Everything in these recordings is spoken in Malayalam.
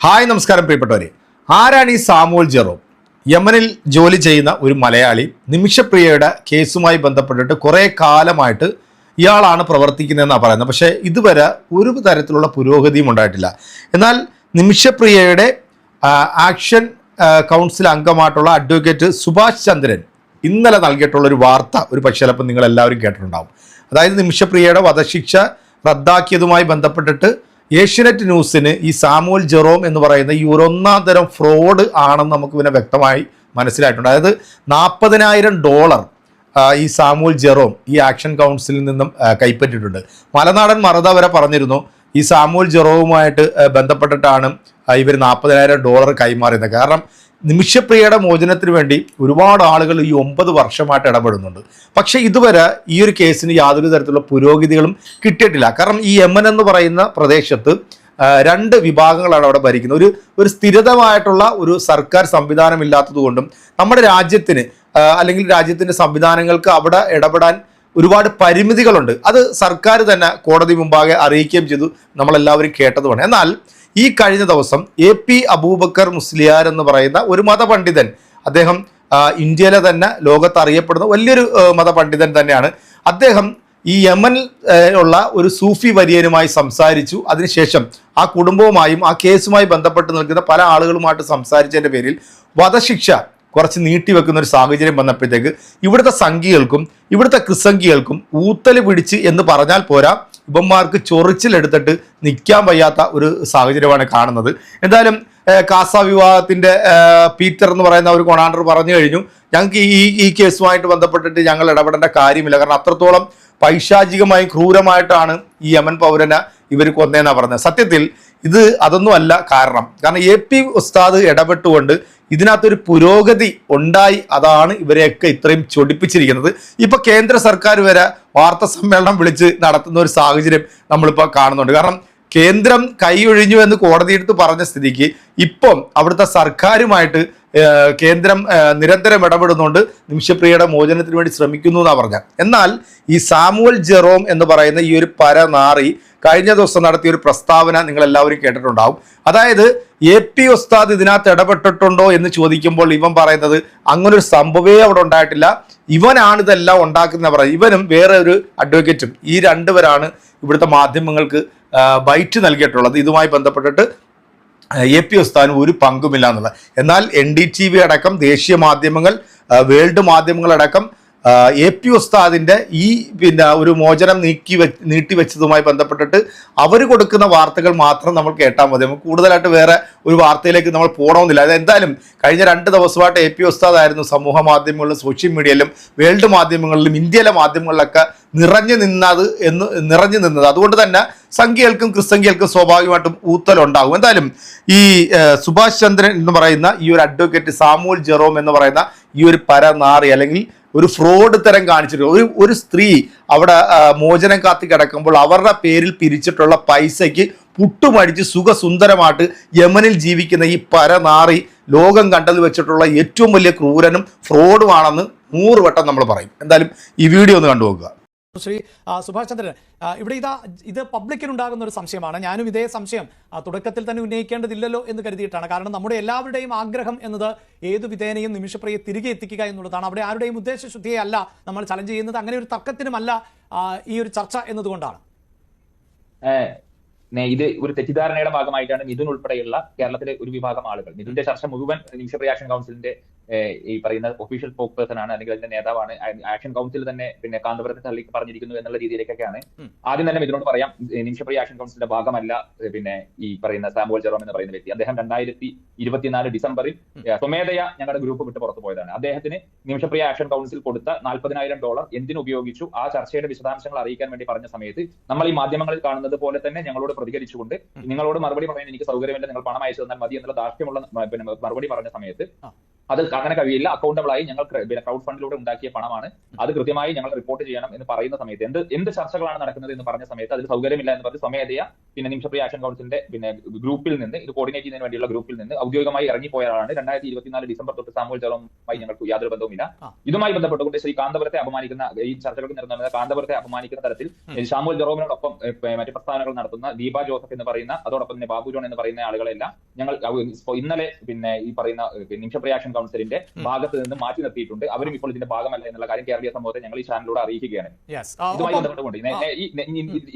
ഹായ് നമസ്കാരം പ്രിയപ്പെട്ടവരെ. ആരാണ് ഈ സാമുവൽ ജെറോം? യമനിൽ ജോലി ചെയ്യുന്ന ഒരു മലയാളി. നിമിഷപ്രിയയുടെ കേസുമായി ബന്ധപ്പെട്ടിട്ട് കുറേ കാലമായിട്ട് ഇയാളാണ് പ്രവർത്തിക്കുന്നതെന്നാണ് പറയുന്നത്. പക്ഷേ ഇതുവരെ ഒരു തരത്തിലുള്ള പുരോഗതിയും ഉണ്ടായിട്ടില്ല. എന്നാൽ നിമിഷപ്രിയയുടെ ആക്ഷൻ കൗൺസിൽ അംഗമായിട്ടുള്ള അഡ്വക്കേറ്റ് സുഭാഷ് ചന്ദ്രൻ ഇന്നലെ നൽകിയിട്ടുള്ള ഒരു വാർത്ത ഒരു പക്ഷേ ചിലപ്പോൾ നിങ്ങളെല്ലാവരും കേട്ടിട്ടുണ്ടാവും. അതായത് നിമിഷപ്രിയയുടെ വധശിക്ഷ റദ്ദാക്കിയതുമായി ബന്ധപ്പെട്ടിട്ട് ഏഷ്യനെറ്റ് ന്യൂസിന് ഈ സാമുവൽ ജെറോം എന്ന് പറയുന്ന ഈ ഒരു ഒന്നാം തരം ഫ്രോഡ് ആണെന്ന് നമുക്ക് പിന്നെ വ്യക്തമായി മനസ്സിലായിട്ടുണ്ട്. അതായത് $40,000 ഈ സാമുവൽ ജെറോം ഈ ആക്ഷൻ കൗൺസിലിൽ നിന്നും കൈപ്പറ്റിയിട്ടുണ്ട്. മലനാടൻ മറുത വരെ പറഞ്ഞിരുന്നു ഈ സാമുവൽ ജെറോവുമായിട്ട് ബന്ധപ്പെട്ടിട്ടാണ് ഇവർ $40,000 കൈമാറിയത്. കാരണം നിമിഷപ്രിയയുടെ മോചനത്തിന് വേണ്ടി ഒരുപാട് ആളുകൾ ഈ 9 വർഷമായിട്ട് ഇടപെടുന്നുണ്ട്. പക്ഷേ ഇതുവരെ ഈ ഒരു കേസിന് യാതൊരു തരത്തിലുള്ള പുരോഗതികളും കിട്ടിയിട്ടില്ല. കാരണം ഈ യമൻ എന്ന് പറയുന്ന പ്രദേശത്ത് 2 വിഭാഗങ്ങളാണ് അവിടെ ഭരിക്കുന്നത്. ഒരു സ്ഥിരതമായിട്ടുള്ള ഒരു സർക്കാർ സംവിധാനം ഇല്ലാത്തത് കൊണ്ടും നമ്മുടെ രാജ്യത്തിന് അല്ലെങ്കിൽ രാജ്യത്തിൻ്റെ സംവിധാനങ്ങൾക്ക് അവിടെ ഇടപെടാൻ ഒരുപാട് പരിമിതികളുണ്ട്. അത് സർക്കാർ തന്നെ കോടതി മുമ്പാകെ അറിയിക്കുകയും ചെയ്തു, നമ്മളെല്ലാവരും കേട്ടതുമാണ്. എന്നാൽ ഈ കഴിഞ്ഞ ദിവസം AP അബൂബക്കർ മുസ്ലിയാർ എന്ന് പറയുന്ന ഒരു മതപണ്ഡിതൻ, അദ്ദേഹം ഇന്ത്യയിലെ തന്നെ ലോകത്ത് അറിയപ്പെടുന്ന വലിയൊരു മതപണ്ഡിതൻ തന്നെയാണ്. അദ്ദേഹം ഈ യമനിൽ ഉള്ള ഒരു സൂഫി വര്യനുമായി സംസാരിച്ചു. അതിനുശേഷം ആ കുടുംബവുമായും ആ കേസുമായി ബന്ധപ്പെട്ട് നിൽക്കുന്ന പല ആളുകളുമായിട്ട് സംസാരിച്ചതിൻ്റെ പേരിൽ വധശിക്ഷ കുറച്ച് നീട്ടിവെക്കുന്ന ഒരു സാഹചര്യം വന്നപ്പോഴത്തേക്ക് ഇവിടുത്തെ സംഘികൾക്കും ഇവിടുത്തെ ക്രിസംഖികൾക്കും ഊത്തല് പിടിച്ച് എന്ന് പറഞ്ഞാൽ പോരാ, ഇവന്മാർക്ക് ചൊറിച്ചിലെടുത്തിട്ട് നിൽക്കാൻ വയ്യാത്ത ഒരു സാഹചര്യമാണ് കാണുന്നത്. എന്തായാലും കാസ വിവാഹത്തിൻ്റെ പീറ്റർ എന്ന് പറയുന്ന ഒരു കൊണാണ്ടർ പറഞ്ഞു കഴിഞ്ഞു, ഞങ്ങൾക്ക് ഈ കേസുമായിട്ട് ബന്ധപ്പെട്ടിട്ട് ഞങ്ങൾ ഇടപെടേണ്ട കാര്യമില്ല. കാരണം അത്രത്തോളം പൈശാചികമായും ക്രൂരമായിട്ടാണ് ഈ യമൻ പൗരനെ ഇവർ കൊന്നേന്നാണ് പറഞ്ഞത്. സത്യത്തിൽ അതൊന്നും അല്ല കാരണം AP ഉസ്താദ് ഇടപെട്ടുകൊണ്ട് ഇതിനകത്തൊരു പുരോഗതി ഉണ്ടായി. അതാണ് ഇവരെയൊക്കെ ഇത്രയും ചൊടിപ്പിച്ചിരിക്കുന്നത്. ഇപ്പൊ കേന്ദ്ര സർക്കാർ വരെ വാർത്താ സമ്മേളനം വിളിച്ച് നടത്തുന്ന ഒരു സാഹചര്യം നമ്മളിപ്പോൾ കാണുന്നുണ്ട്. കാരണം കേന്ദ്രം കൈയൊഴിഞ്ഞു എന്ന് കോടതിയെടുത്ത് പറഞ്ഞ സ്ഥിതിക്ക് ഇപ്പം അവിടുത്തെ സർക്കാരുമായിട്ട് കേന്ദ്രം നിരന്തരം ഇടപെടുന്നുണ്ട്, നിമിഷപ്രിയയുടെ മോചനത്തിന് വേണ്ടി ശ്രമിക്കുന്നു എന്നാണ് പറഞ്ഞത്. എന്നാൽ ഈ സാമുവൽ ജെറോം എന്ന് പറയുന്ന ഈ ഒരു പരനാറി കഴിഞ്ഞ ദിവസം നടത്തിയ ഒരു പ്രസ്താവന നിങ്ങൾ എല്ലാവരും കേട്ടിട്ടുണ്ടാവും. അതായത് AP ഉസ്താദ് ഇതിനകത്ത് ഇടപെട്ടിട്ടുണ്ടോ എന്ന് ചോദിക്കുമ്പോൾ ഇവൻ പറയുന്നത് അങ്ങനൊരു സംഭവമേ അവിടെ ഉണ്ടായിട്ടില്ല, ഇവനാണ് ഇതെല്ലാം ഉണ്ടാക്കുന്ന പറയുന്നത്. ഇവനും വേറെ ഒരു അഡ്വക്കേറ്റും ഈ 2 പേരാണ് ഇവിടുത്തെ മാധ്യമങ്ങൾക്ക് ബൈറ്റ് നൽകിയിട്ടുള്ളത്. ഇതുമായി ബന്ധപ്പെട്ടിട്ട് AP ഉസ്താദിന് ഒരു പങ്കുമില്ല എന്നുള്ളത്. എന്നാൽ NDTV അടക്കം ദേശീയ മാധ്യമങ്ങൾ, വേൾഡ് മാധ്യമങ്ങളടക്കം AP ഉസ്താദിൻ്റെ ഈ ഒരു മോചനം നീട്ടിവെച്ചതുമായി ബന്ധപ്പെട്ടിട്ട് അവർ കൊടുക്കുന്ന വാർത്തകൾ മാത്രം നമ്മൾ കേട്ടാൽ മതി. നമുക്ക് കൂടുതലായിട്ട് വേറെ ഒരു വാർത്തയിലേക്ക് നമ്മൾ പോകണമെന്നില്ല. അത് എന്തായാലും കഴിഞ്ഞ 2 ദിവസമായിട്ട് AP ഉസ്താദായിരുന്നു സമൂഹ മാധ്യമങ്ങളിലും സോഷ്യൽ മീഡിയയിലും വേൾഡ് മാധ്യമങ്ങളിലും ഇന്ത്യയിലെ മാധ്യമങ്ങളിലൊക്കെ നിറഞ്ഞു നിന്നത്. അതുകൊണ്ട് തന്നെ സംഖ്യകൾക്കും ക്രിസ്സംഖ്യകൾക്കും സ്വാഭാവികമായിട്ടും ഊത്തലുണ്ടാകും. എന്തായാലും ഈ സുഭാഷ് ചന്ദ്രൻ എന്ന് പറയുന്ന ഈ ഒരു അഡ്വക്കേറ്റ് സാമുവൽ ജെറോം എന്ന് പറയുന്ന ഈ ഒരു പരനാറി അല്ലെങ്കിൽ ഒരു ഫ്രോഡ് തരം കാണിച്ചിട്ട് ഒരു സ്ത്രീ അവിടെ മോചനം കാത്തി കിടക്കുമ്പോൾ അവരുടെ പേരിൽ പിരിച്ചിട്ടുള്ള പൈസയ്ക്ക് പുട്ടുമടിച്ച് സുഖസുന്ദരമായിട്ട് യമനിൽ ജീവിക്കുന്ന ഈ പരനാറി ലോകം കണ്ടത് വെച്ചിട്ടുള്ള ഏറ്റവും വലിയ ക്രൂരനും ഫ്രോഡുമാണെന്ന് 100 വട്ടം നമ്മൾ പറയും. എന്തായാലും ഈ വീഡിയോ ഒന്ന് കണ്ടുപോകുക. ശ്രീ സുഭാഷ് ചന്ദ്രൻ, ഇവിടെ ഇത് പബ്ലിക്കിനുണ്ടാകുന്ന ഒരു സംശയമാണ്. ഞാനും ഇതേ സംശയം തുടക്കത്തിൽ തന്നെ ഉന്നയിക്കേണ്ടതില്ലല്ലോ എന്ന് കരുതിയിട്ടാണ്. കാരണം നമ്മുടെ എല്ലാവരുടെയും ആഗ്രഹം എന്നത് ഏതു വിധേനയും നിമിഷപ്രിയെ തിരികെ എത്തിക്കുക എന്നുള്ളതാണ്. അവിടെ ആരുടെയും ഉദ്ദേശശുദ്ധിയെ അല്ല നമ്മൾ ചലഞ്ച് ചെയ്യുന്നത്. അങ്ങനെ ഒരു തർക്കത്തിനുമല്ല ഈ ഒരു ചർച്ച എന്നതുകൊണ്ടാണ്. ഇത് ഒരു തെറ്റിദ്ധാരണയുടെ ഭാഗമായിട്ടാണ് മിഥുൻ ഉൾപ്പെടെയുള്ള കേരളത്തിലെ ഒരു വിഭാഗം ആളുകൾ, മിഥുന്റെ ചർച്ച മുഴുവൻ നിമിഷപ്രിയ ആക്ഷൻ കൗൺസിലിന്റെ ഈ പറയുന്ന ഒഫീഷ്യൽ സ്പോക്ക് പേഴ്സൺ ആണ്, അല്ലെങ്കിൽ അതിന്റെ നേതാവാണ്. ആക്ഷൻ കൗൺസിൽ തന്നെ കാന്തപുരത്തെ തള്ളി പറഞ്ഞിരിക്കുന്നു എന്നുള്ള രീതിയിലേക്കൊക്കെയാണ്. ആദ്യം തന്നെ മിഥുനോട് പറയാം, നിമിഷപ്രിയ ആക്ഷൻ കൗൺസിലിന്റെ ഭാഗമല്ല ഈ പറയുന്ന സാമുവൽ ജെറോം എന്ന് പറയുന്ന വ്യക്തി. അദ്ദേഹം 2024 ഡിസംബറിൽ സ്വമേധയാ ഞങ്ങളുടെ ഗ്രൂപ്പ് വിട്ട് പുറത്തു പോയതാണ്. അദ്ദേഹത്തിന് നിമിഷപ്രിയ ആക്ഷൻ കൗൺസിൽ കൊടുത്ത $40,000 എന്തിനു ഉപയോഗിച്ചു, ആ ചർച്ചയുടെ വിശദാംശങ്ങൾ അറിയിക്കാൻ വേണ്ടി പറഞ്ഞ സമയത്ത് നമ്മൾ ഈ മാധ്യമങ്ങളിൽ കാണുന്നത് പോലെ തന്നെ ഞങ്ങളോട് പ്രതികരിച്ചുകൊണ്ട് നിങ്ങളോട് മറുപടി പറയാൻ എനിക്ക് സൗകര്യമില്ല, നിങ്ങൾ പണം അയച്ചു തന്നാൽ മതി എന്നുള്ള ധാർഷ്ട്യമുള്ള മറുപടി പറഞ്ഞ സമയത്ത് അത് അങ്ങനെ കഴിയില്ല, അക്കൗണ്ടബിൾ ആയി ഞങ്ങൾ ക്രൗഡ് ഫണ്ടിലൂടെ ഉണ്ടാക്കിയ പണമാണ്, അത് കൃത്യമായി ഞങ്ങൾ റിപ്പോർട്ട് ചെയ്യണം എന്ന് പറയുന്ന സമയത്ത് എന്ത് ചർച്ചകളാണ് നടക്കുന്നത് എന്ന് പറഞ്ഞ സമയത്ത് അതിൽ സൗകര്യമില്ല എന്ന് പറഞ്ഞ് സ്വമേധയാ നിമിഷപ്രിയ ആക്ഷൻ കൗൺസിലിന്റെ ഗ്രൂപ്പിൽ നിന്ന്, ഇത് കോർഡിനേറ്റ് ചെയ്യുന്നതിന് വേണ്ടിയുള്ള ഗ്രൂപ്പിൽ നിന്ന് ഔദ്യോഗികമായി ഇറങ്ങിപ്പോയാണ്. 2024 ഡിസംബർ തൊട്ട് സാമുവൽ ജെറോമുമായി ഞങ്ങൾക്ക് യാതൊരു ബന്ധവുമില്ല. ഇതുമായി ബന്ധപ്പെട്ടുകൊണ്ട് ശ്രീ കാന്തപുരത്തെ അപമാനിക്കുന്ന, ഈ ചർച്ചകൾക്ക് നിരന്തരം കാന്തപുരത്തെ അപമാനിക്കുന്ന തരത്തിൽ സാമുവൽ ജെറോമിനോടൊപ്പം മറ്റു പ്രസ്താവനകൾ നടത്തുന്ന ദീപ ജോസഫ് എന്ന് പറയുന്ന, അതോടൊപ്പം തന്നെ ബാബു ജോൺ എന്ന് പറയുന്ന ആളുകളെല്ലാം ഞങ്ങൾ ഇന്നലെ പിന്നെ ഈ പറയുന്ന നിമിഷപ്രിയ ആക്ഷൻ കൗൺസിലിന്റെ ഭാഗത്ത് നിന്ന് മാറ്റി നിർത്തിയിട്ടുണ്ട്. അവരും ഇപ്പോൾ ഇതിന്റെ ഭാഗമല്ല എന്നുള്ള കാര്യം കേരളീയ സമൂഹത്തെ ഞങ്ങൾ ഈ ചാനലിലൂടെ അറിയിക്കുകയാണ്. ഇതുമായി ബന്ധപ്പെട്ടുകൊണ്ട്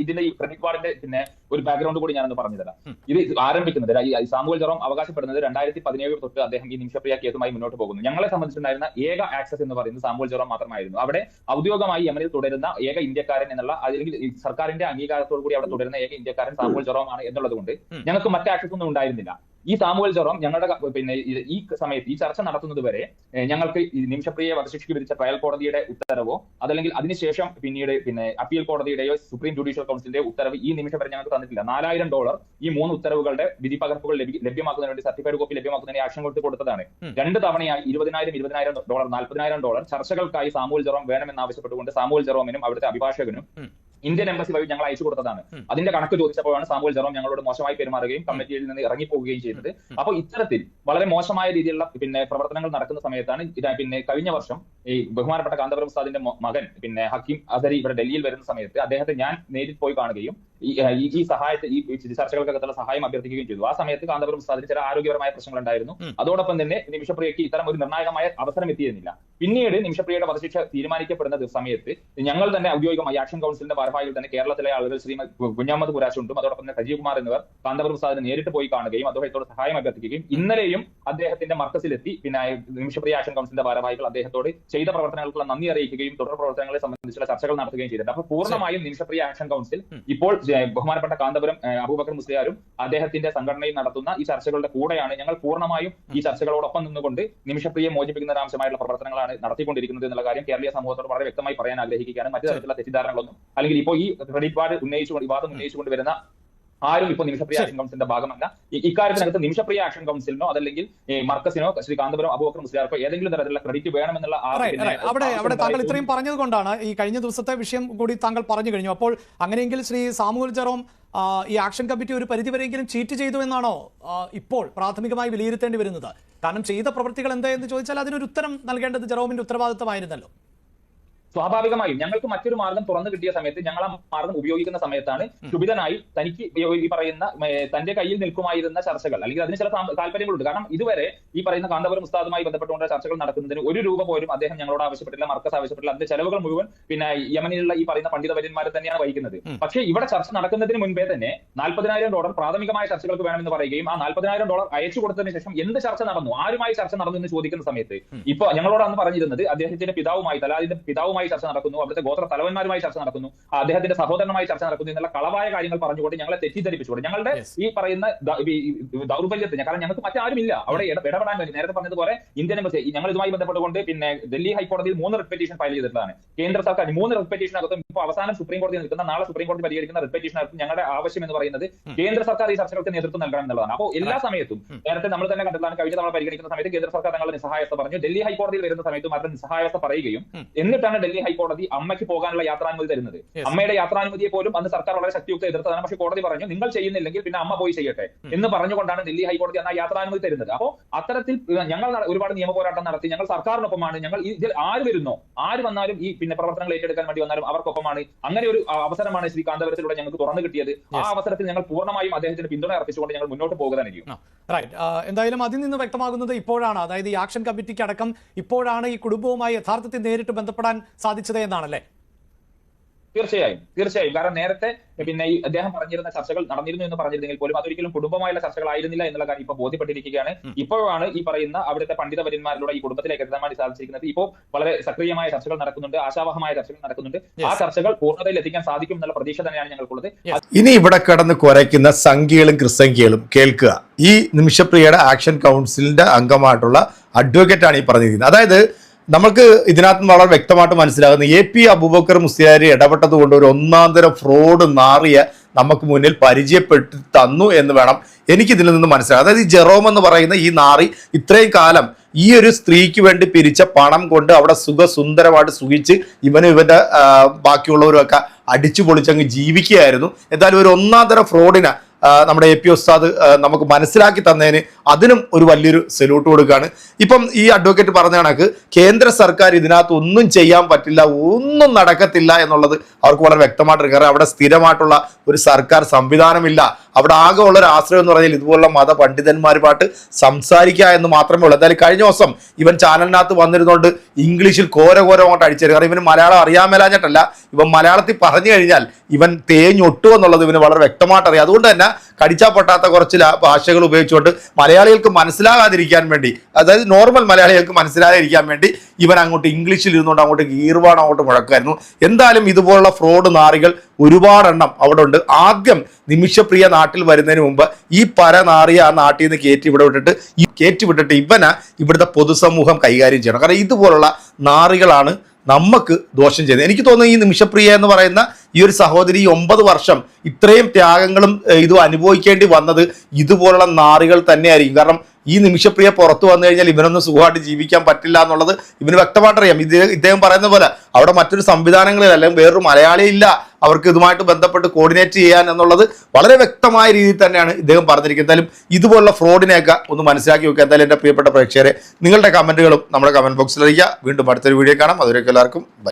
ഇതിന്റെ ഈ ക്രെഡിറ്റ് കാർഡിന്റെ പിന്നെ ഒരു ബാക്ക്ഗ്രൗണ്ട് കൂടി ഞാനൊന്ന് പറഞ്ഞു തരാം. ഇത് ആരംഭിക്കുന്നത് സാമുവൽ ജെറോം അവകാശപ്പെടുന്നത് 2017 തൊട്ട് അദ്ദേഹം ഈ നിമിഷപ്രിയ കേസുമായി മുന്നോട്ട് പോകുന്നു. ഞങ്ങളെ സംബന്ധിച്ചിട്ടുണ്ടായിരുന്ന ഏക ആക്സസ് എന്ന് പറയുന്നത് സാമുവൽ ജെറോം മാത്രമായിരുന്നു. അവിടെ ഔദ്യോഗികമായി യമനിൽ തുടരുന്ന ഏക ഇന്ത്യക്കാരൻ എന്നുള്ള അല്ലെങ്കിൽ സർക്കാരിന്റെ അംഗീകാരത്തോടു കൂടി അവിടെ തുടരുന്ന ഏക ഇന്ത്യക്കാരൻ സാമുവൽ ജെറോം ആണ് എന്നുള്ളത് കൊണ്ട് ഞങ്ങൾക്ക് മറ്റ് ആക്സസ് ഒന്നും ഉണ്ടായിരുന്നില്ല. ഈ സാമുവൽ ജെറോം ഞങ്ങളുടെ പിന്നെ ഈ സമയത്ത് ഈ ചർച്ച നടത്തുന്നത് വരെ ഞങ്ങൾക്ക് ഈ നിമിഷപ്രിയയെ വധശിക്ഷയ്ക്ക് വിധിച്ച ട്രയൽ കോടതിയുടെ ഉത്തരവോ അതല്ലെങ്കിൽ അതിനുശേഷം പിന്നീട് പിന്നെ അപ്പീൽ കോടതിയുടെയോ സുപ്രീം ജുഡീഷ്യൽ കൗൺസിലിന്റെ ഉത്തരവ് ഈ നിമിഷം വരെ ഞങ്ങൾക്ക് തന്നിട്ടില്ല. $4000 ഈ 3 ഉത്തരവുകളുടെ വിധി പകർപ്പുകൾ ലഭ്യമാക്കുന്നതിന് വേണ്ടി സർട്ടിഫൈഡ് കോപ്പി ലഭ്യമാക്കുന്നതിന് ആക്ഷൻ കൊടുത്തതാണ്. 2 തവണയായി $20,000 $40,000 ചർച്ചകൾക്കായി സാമുവൽ ജെറോം വേണമെന്നാവശ്യപ്പെട്ടുകൊണ്ട് സാമുവൽ ജെറോമിനും അവിടുത്തെ അഭിഭാഷകനും ഇന്ത്യൻ എംബസി വഴി ഞങ്ങൾ അയച്ചു കൊടുത്തതാണ്. അതിന്റെ കണക്ക് ചോദിച്ചപ്പോഴാണ് സാമുവൽ ജെറോം ഞങ്ങളോട് മോശമായി പെരുമാറുകയും കമ്മിറ്റിയിൽ നിന്ന് ഇറങ്ങിപ്പോവുകയും ചെയ്തത്. അപ്പോൾ ഇത്തരത്തിൽ വളരെ മോശമായ രീതിയിലുള്ള പിന്നെ പ്രവർത്തനങ്ങൾ നടക്കുന്ന സമയത്താണ് പിന്നെ കഴിഞ്ഞ വർഷം ഈ ബഹുമാനപ്പെട്ട കാന്തപുരം ഉസ്താദിന്റെ മകൻ പിന്നെ ഹക്കീം അസരി ഇവിടെ ഡൽഹിയിൽ വരുന്ന സമയത്ത് അദ്ദേഹത്തെ ഞാൻ നേരിൽ പോയി കാണുകയും ഈ സഹായത്തെ ഈ ചർച്ചകൾക്കകത്തുള്ള സഹായം അഭ്യർത്ഥിക്കുകയും ചെയ്തു. ആ സമയത്ത് കാന്തപുരം ഉസ്താദിന് ചില ആരോഗ്യപരമായ പ്രശ്നങ്ങൾ ഉണ്ടായിരുന്നു. അതോടൊപ്പം തന്നെ നിമിഷപ്രിയയ്ക്ക് ഇത്തരം ഒരു നിർണായകമായ അവസരം എത്തിയിരുന്നില്ല. പിന്നീട് നിമിഷപ്രിയയുടെ വധശിക്ഷ തീരുമാനിക്കപ്പെടുന്ന സമയത്ത് ഞങ്ങൾ തന്നെ ഔദ്യോഗികമായി ആക്ഷൻ കൗൺസിലിന്റെ ഭാരവാഹികൾ തന്നെ കേരളത്തിലെ ആളുകൾ ശ്രീ കുഞ്ഞാമത് കുരാശുണ്ടും അതോടൊപ്പം തന്നെ സജീവ് കുമാർ എന്നിവർ കാന്തപുരം ഉസ്താദിനെ നേരിട്ട് പോയി കാണുകയും അദ്ദേഹത്തോട് സഹായം അഭ്യർത്ഥിക്കുകയും ഇന്നലെയും അദ്ദേഹത്തിന്റെ മർക്കസിലെത്തി പിന്നെ നിമിഷപ്രിയ ആക്ഷൻ കൗൺസിലിന്റെ ഭാരവാഹികൾ അദ്ദേഹത്തോട് ചെയ്ത പ്രവർത്തനങ്ങൾക്കുള്ള നന്ദി അറിയിക്കുകയും തുടർ പ്രവർത്തനങ്ങളെ സംബന്ധിച്ചുള്ള ചർച്ചകൾ നടത്തുകയും ചെയ്തിട്ടുണ്ട്. അപ്പോൾ പൂർണ്ണമായും നിമിഷപ്രിയ ആക്ഷൻ കൗൺസിൽ ഇപ്പോൾ ബഹുമാനപ്പെട്ട കാന്തപുരം അബൂബക്കർ മുസ്ലിയാരും അദ്ദേഹത്തിന്റെ സംഘടനയും നടത്തുന്ന ഈ ചർച്ചകളുടെ കൂടെയാണ്. ഞങ്ങൾ പൂർണ്ണമായും ഈ ചർച്ചകളോടൊപ്പം നിന്നുകൊണ്ട് നിമിഷപ്രിയയെ മോചിപ്പിക്കുന്ന ആവശ്യമായുള്ള പ്രവർത്തനങ്ങളാണ് നടത്തിക്കൊണ്ടിരിക്കുന്നത് എന്നുള്ള കാര്യം കേരളീയ സമൂഹത്തോട് വളരെ വ്യക്തമായി പറയാൻ ആഗ്രഹിക്കുകയാണ്. മറ്റു തരത്തിലുള്ള തെറ്റിദ്ധാരണകളൊന്നും അല്ലെങ്കിൽ ഇപ്പോൾ ഈ ക്രെഡിറ്റ് കാർഡ് വിവാദം ഉന്നയിച്ചുകൊണ്ട് വരുന്ന ആരും ഇപ്പോൾ നിമിഷപ്രിയ ആക്ഷൻ കൗൺസിലിന്റെ ഭാഗമല്ല. ഇക്കാര്യത്തിനകത്ത് നിമിഷപ്രിയ ആക്ഷൻ കൗൺസിലിനോ അതല്ലെങ്കിൽ മർക്കസിനോ ശ്രീ കാന്തപുരം അബൂബക്കർ മുസ്ലിയാർക്കോ ഏതെങ്കിലും തരത്തിലുള്ള ക്രെഡിറ്റ് വേണമെന്നുള്ള അവിടെ താങ്കൾ ഇത്രയും പറഞ്ഞത് കൊണ്ടാണ് ഈ കഴിഞ്ഞ ദിവസത്തെ വിഷയം കൂടി താങ്കൾ പറഞ്ഞു കഴിഞ്ഞു. അപ്പോൾ അങ്ങനെയെങ്കിൽ ശ്രീ സാമുവൽ ജെറോം ഈ ആക്ഷൻ കമ്മിറ്റി ഒരു പരിധിവരെയെങ്കിലും ചീറ്റ് ചെയ്തു എന്നാണോ ഇപ്പോൾ പ്രാഥമികമായി വിലയിരുത്തേണ്ടി വരുന്നത്? കാരണം ചെയ്ത പ്രവൃത്തികൾ എന്തായെന്ന് ചോദിച്ചാൽ അതിനൊരു ഉത്തരം നൽകേണ്ടത് ജെറോമിന്റെ ഉത്തരവാദിത്തമായിരുന്നല്ലോ. സ്വാഭാവികമായും ഞങ്ങൾക്ക് മറ്റൊരു മാർഗം തുറന്നു കിട്ടിയ സമയത്ത് ഞങ്ങൾ ആ മാർഗം ഉപയോഗിക്കുന്ന സമയത്താണ് ക്ഷുഭിതനായി തനിക്ക് ഈ പറയുന്ന തന്റെ കയ്യിൽ നിൽക്കുമായിരുന്ന ചർച്ചകൾ അല്ലെങ്കിൽ അതിന് ചില താല്പര്യങ്ങളുണ്ട്. കാരണം ഇതുവരെ ഈ പറയുന്ന കാന്തപുരം ഉസ്താദുമായി ബന്ധപ്പെട്ടുകൊണ്ട് ചർച്ചകൾ നടക്കുന്നതിന് $1 പോലും അദ്ദേഹം ഞങ്ങളോട് ആവശ്യപ്പെട്ടില്ല, മർക്കസ് ആവശ്യപ്പെട്ടില്ല. അതിന്റെ ചെലവുകൾ മുഴുവൻ പിന്നെ യമനിലുള്ള ഈ പറയുന്ന പണ്ഡിത വര്യന്മാരെ തന്നെയാണ് വഹിക്കുന്നത്. പക്ഷേ ഇവിടെ ചർച്ച നടക്കുന്നതിന് മുൻപേ തന്നെ $40,000 പ്രാഥമികമായ ചർച്ചകൾക്ക് വേണമെന്ന് പറയുകയും ആ $40,000 അയച്ചു കൊടുത്തതിന് ശേഷം എന്ത് ചർച്ച നടന്നു, ആരുമായി ചർച്ച നടന്നു എന്ന് ചോദിക്കുന്ന സമയത്ത് ഇപ്പൊ ഞങ്ങളോട് അന്ന് പറഞ്ഞിരുന്നത് അദ്ദേഹത്തിന്റെ പിതാവുമായി തലാലിന്റെ പിതാവുമായി ചർച്ച നടക്കുന്നു, അവിടുത്തെ ഗോത്ര തലവന്മാരുമായി ചർച്ച നടക്കുന്നു, അദ്ദേഹത്തിന്റെ സഹോദരനുമായി ചർച്ച നടക്കുന്നു എന്നുള്ള കളവായ കാര്യങ്ങൾ പറഞ്ഞുകൊണ്ട് ഞങ്ങളെ തെറ്റിദ്ധരിപ്പിച്ചുകൊണ്ട് ഞങ്ങളുടെ ഈ പറയുന്ന ദൗർബല്യത്തിന്, കാരണം ഞങ്ങൾക്ക് മറ്റാരുമില്ല അവിടെ ഇടപെടാൻ വേണ്ടി. നേരത്തെ പറഞ്ഞതുപോലെ ഇന്ത്യൻ എംബസി ഞങ്ങൾ ഇതുമായി ബന്ധപ്പെട്ടുകൊണ്ട് പിന്നെ ഡൽഹി ഹൈക്കോടതിയിൽ 3 റിട്ട് പെറ്റീഷൻ ഫയൽ ചെയ്തിട്ടുള്ളതാണ്. കേന്ദ്ര സർക്കാർ 3 റിട്ട് പെറ്റീഷനകത്തും ഇപ്പോൾ അവസാനം സുപ്രീം കോടതി നിൽക്കുന്ന നാളെ സുപ്രീം കോടതി പരിഹരിക്കുന്ന റിട്ട് പെറ്റീഷനകത്തും ഞങ്ങളുടെ ആവശ്യം എന്ന് പറയുന്നത് കേന്ദ്ര സർക്കാർ ഈ ചർച്ചകൾക്ക് നേതൃത്വം നൽകണം എന്നുള്ളതാണ്. അപ്പോൾ എല്ലാ സമയത്തും നേരത്തെ നമ്മൾ തന്നെ കണ്ടതാണ്, കഴിഞ്ഞ തവണ പരിഗണിക്കുന്ന സമയത്ത് കേന്ദ്ര സർക്കാർ തങ്ങളുടെ നിസ്സഹായത പറഞ്ഞു. ഡൽഹി ഹൈക്കോടതിയിൽ വരുന്ന സമയത്തും അവരുടെ നിസ്സഹായത പറയുകയും എന്നിട്ടാണ് ഡൽഹി ഹൈക്കോടതി അമ്മയ്ക്ക് പോകാനുള്ള യാത്രാനുമതി തരുന്നത്. അമ്മയുടെ യാത്രാനുമതിയെ പോലും അന്ന് സർക്കാർ വളരെ ശക്തിയുക്ത എതിർത്തതാണ്. പക്ഷേ കോടതി പറഞ്ഞു നിങ്ങൾ ചെയ്യുന്നില്ലെങ്കിൽ പിന്നെ അമ്മ പോയി ചെയ്യട്ടെ എന്ന് പറഞ്ഞുകൊണ്ടാണ് ഡൽഹി ഹൈക്കോടതി അന്ന് ആ യാത്രാനുമതി തരുന്നത്. അപ്പോൾ അത്തരത്തിൽ ഞങ്ങൾ ഒരുപാട് നിയമ പോരാട്ടം നടത്തി. ഞങ്ങൾ സർക്കാരിനൊപ്പമാണ്. ഞങ്ങൾ ഇതിൽ ആര് വരുന്നോ ആര് വന്നാലും ഈ പിന്നെ പ്രവർത്തനങ്ങൾ ഏറ്റെടുക്കാൻ വേണ്ടി വന്നാലും അവർക്കൊപ്പമാണ്. അങ്ങനെ ഒരു അവസരമാണ് ശ്രീ കാന്തപുരത്തിലൂടെ ഞങ്ങൾക്ക് തുറന്നു കിട്ടിയത്. ആ അവസരത്തിൽ ഞങ്ങൾ പൂർണ്ണമായും അദ്ദേഹത്തിന് പിന്തുണ അർപ്പിച്ചുകൊണ്ട് ഞങ്ങൾ മുന്നോട്ട് പോകുന്നതായിരിക്കും. എന്തായാലും അതിൽ നിന്ന് വ്യക്തമാകുന്നത് ഇപ്പോഴാണ്, അതായത് ഈ ആക്ഷൻ കമ്മിറ്റിക്ക് അടക്കം ഇപ്പോഴാണ് ഈ കുടുംബവുമായി യഥാർത്ഥത്തിൽ നേരിട്ട് ബന്ധപ്പെടാൻ സാധിച്ചത് എന്നാണല്ലേ? തീർച്ചയായും. കാരണം നേരത്തെ പിന്നെ ഈ അദ്ദേഹം പറഞ്ഞിരുന്ന ചർച്ചകൾ നടന്നിരുന്നു എന്ന് പറഞ്ഞിരുന്നെങ്കിൽ പോലും അതൊരിക്കലും കുടുംബമായുള്ള ചർച്ചകളായിരുന്നില്ല എന്നുള്ള കാര്യം ഇപ്പോൾ ബോധ്യപ്പെട്ടിരിക്കുകയാണ്. ഇപ്പോഴാണ് ഈ പറയുന്ന അവിടുത്തെ പണ്ഡിത വര്യന്മാരിലൂടെ ഈ കുടുംബത്തിലേക്ക് എത്താൻ വേണ്ടി സാധിച്ചിരിക്കുന്നത്. ഇപ്പോൾ വളരെ സക്രിയമായ ചർച്ചകൾ നടക്കുന്നുണ്ട്, ആശാവഹമായ ചർച്ചകൾ നടക്കുന്നുണ്ട്. ആ ചർച്ചകൾ പൂർണ്ണതയിൽ എത്തിക്കാൻ സാധിക്കും എന്നുള്ള പ്രതീക്ഷ തന്നെയാണ് ഞങ്ങൾക്കുള്ളത്. ഇനി ഇവിടെ കിടന്ന് കുരയ്ക്കുന്ന സംഖ്യകളും ക്രിസംഖ്യകളും കേൾക്കുക. ഈ നിമിഷപ്രിയയുടെ ആക്ഷൻ കൗൺസിലിന്റെ അംഗമായിട്ടുള്ള അഡ്വക്കേറ്റ് ആണ് ഈ പറഞ്ഞിരിക്കുന്നത്. അതായത് നമുക്ക് ഇതിനകത്ത് വളരെ വ്യക്തമായിട്ട് മനസ്സിലാകുന്ന AP അബൂബക്കർ മുസ്ലിയാർ ഇടപെട്ടത് കൊണ്ട് ഒരു ഒന്നാന്തരം ഫ്രോഡ് നാറിയ നമുക്ക് മുന്നിൽ പരിചയപ്പെട്ട് തന്നു എന്ന് വേണം എനിക്കിതിൽ നിന്ന് മനസ്സിലാക്കാം. അതായത് ഈ ജെറോം എന്ന് പറയുന്ന ഈ നാറി ഇത്രയും കാലം ഈ ഒരു സ്ത്രീക്ക് വേണ്ടി പിരിച്ച പണം കൊണ്ട് അവിടെ സുഖസുന്ദരമായിട്ട് സുഖിച്ച് ഇവനും ഇവന്റെ ബാക്കിയുള്ളവരും ഒക്കെ അടിച്ചു പൊളിച്ചങ്ങ് ജീവിക്കുകയായിരുന്നു. എന്തായാലും ഒരു ഒന്നാന്തരം ഫ്രോഡിനെ നമ്മുടെ AP ഉസ്താദ് നമുക്ക് മനസ്സിലാക്കി തന്നതിന് അതിനും ഒരു വലിയൊരു സല്യൂട്ട് കൊടുക്കുകയാണ്. ഇപ്പം ഈ അഡ്വക്കേറ്റ് പറഞ്ഞ കണക്ക് കേന്ദ്ര സർക്കാർ ഇതിനകത്ത് ഒന്നും ചെയ്യാൻ പറ്റില്ല, ഒന്നും നടക്കത്തില്ല എന്നുള്ളത് അവർക്ക് വളരെ വ്യക്തമായിട്ടുണ്ട്. കാരണം അവിടെ സ്ഥിരമായിട്ടുള്ള ഒരു സർക്കാർ സംവിധാനമില്ല. അവിടെ ആകെ ഉള്ള ഒരു ആശ്രയം എന്ന് പറഞ്ഞാൽ ഇതുപോലുള്ള മത പണ്ഡിതന്മാരുമായിട്ട് സംസാരിക്കുക എന്ന് മാത്രമേ ഉള്ളൂ. എന്തായാലും കഴിഞ്ഞ ദിവസം ഇവൻ ചാനലിനകത്ത് വന്നിരുന്നോണ്ട് ഇംഗ്ലീഷിൽ ഘോരഘോരമായിട്ട് അടിച്ചേരും. കാരണം ഇവന് മലയാളം അറിയാൻ മേലാഞ്ഞിട്ടല്ല, ഇവൻ മലയാളത്തിൽ പറഞ്ഞു കഴിഞ്ഞാൽ ഇവൻ തേഞ്ഞൊട്ടു എന്നുള്ളത് ഇവന് വളരെ വ്യക്തമായിട്ട് അറിയാം. അതുകൊണ്ട് തന്നെ കടിച്ചാൽ പൊട്ടാത്ത കുറച്ച് ഭാഷകൾ ഉപയോഗിച്ചുകൊണ്ട് മലയാളികൾക്ക് മനസ്സിലാകാതിരിക്കാൻ വേണ്ടി, അതായത് നോർമൽ മലയാളികൾക്ക് മനസ്സിലാകാതിരിക്കാൻ വേണ്ടി ഇവൻ അങ്ങോട്ട് ഇംഗ്ലീഷിൽ ഇരുന്നുകൊണ്ട് അങ്ങോട്ട് ഗീർവാണം അങ്ങോട്ട് മുഴക്കായിരുന്നു. എന്തായാലും ഇതുപോലുള്ള ഫ്രോഡ് നാറികൾ ഒരുപാടെണ്ണം അവിടെ ഉണ്ട്. ആദ്യം നിമിഷപ്രിയ നാട്ടിൽ വരുന്നതിന് മുമ്പ് ഈ പരനാറിയ ആ നാട്ടിൽ നിന്ന് കയറ്റി വിട്ടിട്ട് ഇവന് ഇവിടുത്തെ പൊതുസമൂഹം കൈകാര്യം ചെയ്യണം. കാരണം ഇതുപോലുള്ള നാറികളാണ് നമുക്ക് ദോഷം ചെയ്യുന്നത്. എനിക്ക് തോന്നുന്നു ഈ നിമിഷപ്രിയ എന്ന് പറയുന്ന ഈ ഒരു സഹോദരി 9 വർഷം ഇത്രയും ത്യാഗങ്ങളും ഇതും അനുഭവിക്കേണ്ടി വന്നത് ഇതുപോലുള്ള നാറികൾ തന്നെയായിരിക്കും. കാരണം ഈ നിമിഷപ്രിയ പുറത്തു വന്നു കഴിഞ്ഞാൽ ഇവനൊന്നും സുഖമായിട്ട് ജീവിക്കാൻ പറ്റില്ല എന്നുള്ളത് ഇവന് വ്യക്തമായിട്ടറിയാം. ഇദ്ദേഹം പറയുന്ന പോലെ അവിടെ മറ്റൊരു സംവിധാനങ്ങളിൽ അല്ലെങ്കിൽ വേറൊരു മലയാളി ഇല്ല അവർക്ക് ഇതുമായിട്ട് ബന്ധപ്പെട്ട് കോർഡിനേറ്റ് ചെയ്യാൻ എന്നുള്ളത് വളരെ വ്യക്തമായ രീതിയിൽ തന്നെയാണ് ഇദ്ദേഹം പറഞ്ഞിരിക്കുന്നത്. എന്തായാലും ഇതുപോലുള്ള ഫ്രോഡിനെയൊക്കെ ഒന്ന് മനസ്സിലാക്കി വെക്കുക. എന്തായാലും എൻ്റെ പ്രിയപ്പെട്ട പ്രേക്ഷകരെ, നിങ്ങളുടെ കമന്റുകളും നമ്മുടെ കമന്റ് ബോക്സിൽ അറിയിക്കുക. വീണ്ടും അടുത്തൊരു വീഡിയോ കാണാം. അതുവരെയൊക്കെ എല്ലാവർക്കും ബൈ.